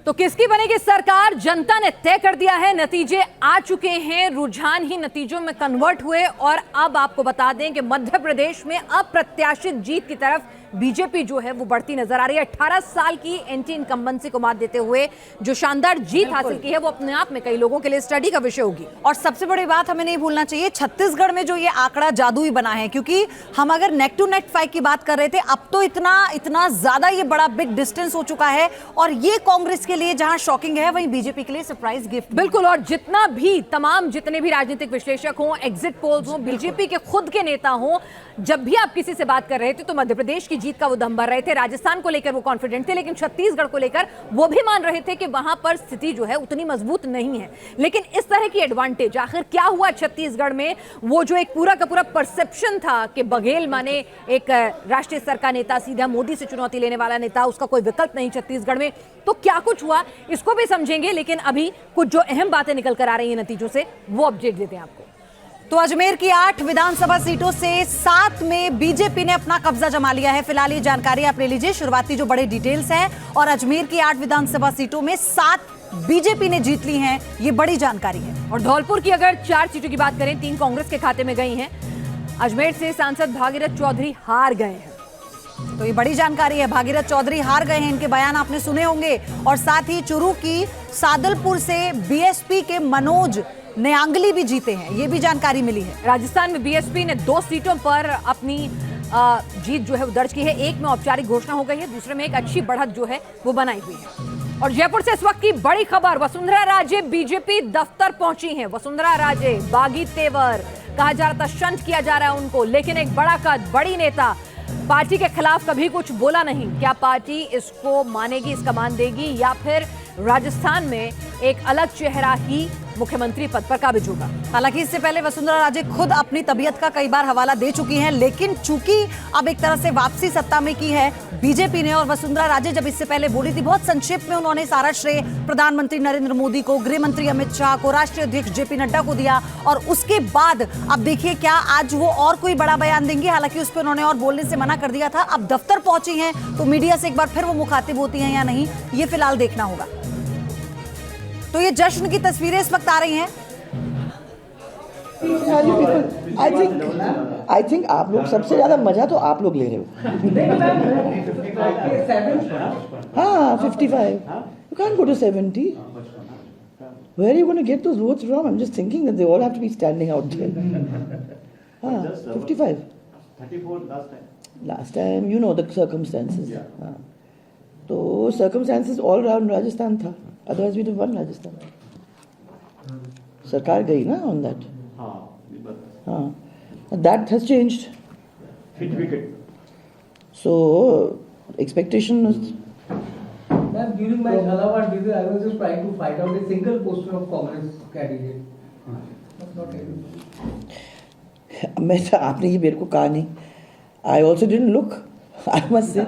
तो किसकी बनेगी सरकार, जनता ने तय कर दिया है। नतीजे आ चुके हैं, रुझान ही नतीजों में कन्वर्ट हुए और अब आपको बता दें कि मध्य प्रदेश में अप्रत्याशित जीत की तरफ बीजेपी जो है वो बढ़ती नजर आ रही है। 18 साल की एंटी इनकम्बेंसी को मात देते हुए जो शानदार जीत हासिल की है वो अपने आप में कई लोगों के लिए स्टडी का विषय होगी। और सबसे बड़ी बात हमें नहीं भूलना चाहिए, छत्तीसगढ़ में जो ये आंकड़ा जादुई बना है, क्योंकि हम अगर नेक टू नेक फाइट की बात कर रहे थे, अब तो इतना ज्यादा ये बड़ा बिग डिस्टेंस हो चुका है और ये कांग्रेस के लिए जहां शॉकिंग है वहीं बीजेपी के लिए सरप्राइज गिफ्ट। बिल्कुल, और जितने भी राजनीतिक विश्लेषक हों, एग्जिट पोल्स हों, बीजेपी के खुद के नेता हों, जब भी आप किसी से बात कर रहे थे तो मध्य प्रदेश की जीत का वो दम भर रहे थे। राजस्थान को लेकर वो कॉन्फिडेंट थे, लेकिन छत्तीसगढ़ को लेकर वो भी मान रहे थे कि वहां पर स्थिति जो है उतनी मजबूत नहीं है। लेकिन इस तरह की एडवांटेज आखिर क्या हुआ छत्तीसगढ़ में, वो जो एक पूरा का पूरा परसेप्शन था कि बघेल माने एक राष्ट्रीय स्तर का नेता, सीधा मोदी से चुनौती लेने वाला नेता, उसका कोई विकल्प नहीं छत्तीसगढ़ में, तो क्या कुछ हुआ इसको भी समझेंगे। लेकिन अभी कुछ जो अहम बातें निकल कर आ रही है नतीजों से, वो अपडेट देते हैं आपको। तो अजमेर की 8 विधानसभा सीटों से 7 में बीजेपी ने अपना कब्जा जमा लिया है। फिलहाल ये जानकारी आप ले लीजिए, शुरुआती जो बड़े डिटेल्स हैं। और अजमेर की 8 विधानसभा सीटों में 7 बीजेपी ने जीत ली हैं, ये बड़ी जानकारी है। और धौलपुर की अगर 4 सीटों की बात करें, 3 कांग्रेस के खाते में गई हैं। अजमेर से सांसद भागीरथ चौधरी हार गए हैं, तो ये बड़ी जानकारी है। भागीरथ चौधरी हार गए हैं, इनके बयान आपने सुने होंगे। और साथ ही चुरू की सादलपुर से बीएसपी के मनोज न्यांगली भी जीते हैं, ये भी जानकारी मिली है। राजस्थान में बीएसपी ने 2 सीटों पर अपनी जीत जो है वो दर्ज की है। एक में औपचारिक घोषणा हो गई है, दूसरे में एक अच्छी बढ़त जो है वो बनाई हुई है। और जयपुर से इस वक्त की बड़ी खबर, वसुंधरा राजे बीजेपी दफ्तर पहुंची हैं। वसुंधरा राजे बागी तेवर, कहा जा रहा था शंट किया जा रहा है उनको, लेकिन एक बड़ा कद, बड़ी नेता, पार्टी के खिलाफ कभी कुछ बोला नहीं। क्या पार्टी इसको मानेगी, इसका मान देगी, या फिर राजस्थान में एक अलग चेहरा ही मुख्यमंत्री पद पर काबिज होगा? हालांकि इससे पहले वसुंधरा राजे खुद अपनी तबीयत का कई बार हवाला दे चुकी हैं, लेकिन चूंकि अब एक तरह से वापसी सत्ता में की है बीजेपी ने, और वसुंधरा राजे जब इससे पहले बोली थी, बहुत संक्षेप में उन्होंने सारा श्रेय प्रधानमंत्री नरेंद्र मोदी को, गृह मंत्री अमित शाह को, राष्ट्रीय अध्यक्ष जेपी नड्डा को दिया। और उसके बाद अब देखिए क्या आज वो और कोई बड़ा बयान देंगी। हालांकि उस पर उन्होंने और बोलने से मना कर दिया था। अब दफ्तर पहुंची हैं तो मीडिया से एक बार फिर वो मुखातिब होती हैं या नहीं, ये फिलहाल देखना होगा। तो ये जश्न की तस्वीरें इस वक्त आ रही हैं। आई थिंक आप लोग सबसे ज्यादा मजा तो आप लोग ले रहे हो। हाँ 55. You can't go to 70. Where are you going to get those votes from? I'm just thinking that they all have to be standing out there. हाँ 55. 34 last time. Last time, you know the circumstances. हाँ तो circumstances all around Rajasthan था. Otherwise we'd have won Rajasthan. सरकार गई ना on that. That has changed. Hit wicket. So expectation is. Ma'am, during my Jhalawar visit, I was just trying to find out a single poster of Congress candidate. Not able. मैं आपने ये मेरे को कहा नहीं. I also didn't look. I must say.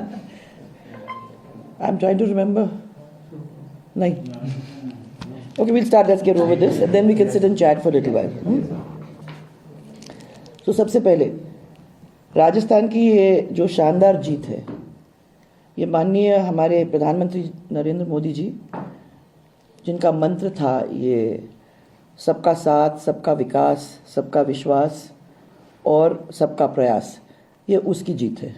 I'm trying to remember. नहीं. Okay, we'll start. Let's get over this, and then we can sit and chat for a little while. तो सबसे पहले राजस्थान की ये जो शानदार जीत है, ये माननीय हमारे प्रधानमंत्री नरेंद्र मोदी जी, जिनका मंत्र था ये सबका साथ, सबका विकास, सबका विश्वास और सबका प्रयास, ये उसकी जीत है।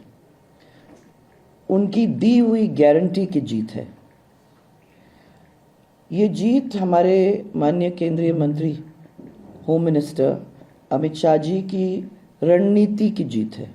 उनकी दी हुई गारंटी की जीत है। ये जीत हमारे माननीय केंद्रीय मंत्री होम मिनिस्टर अमित शाह जी की रणनीति की जीत है।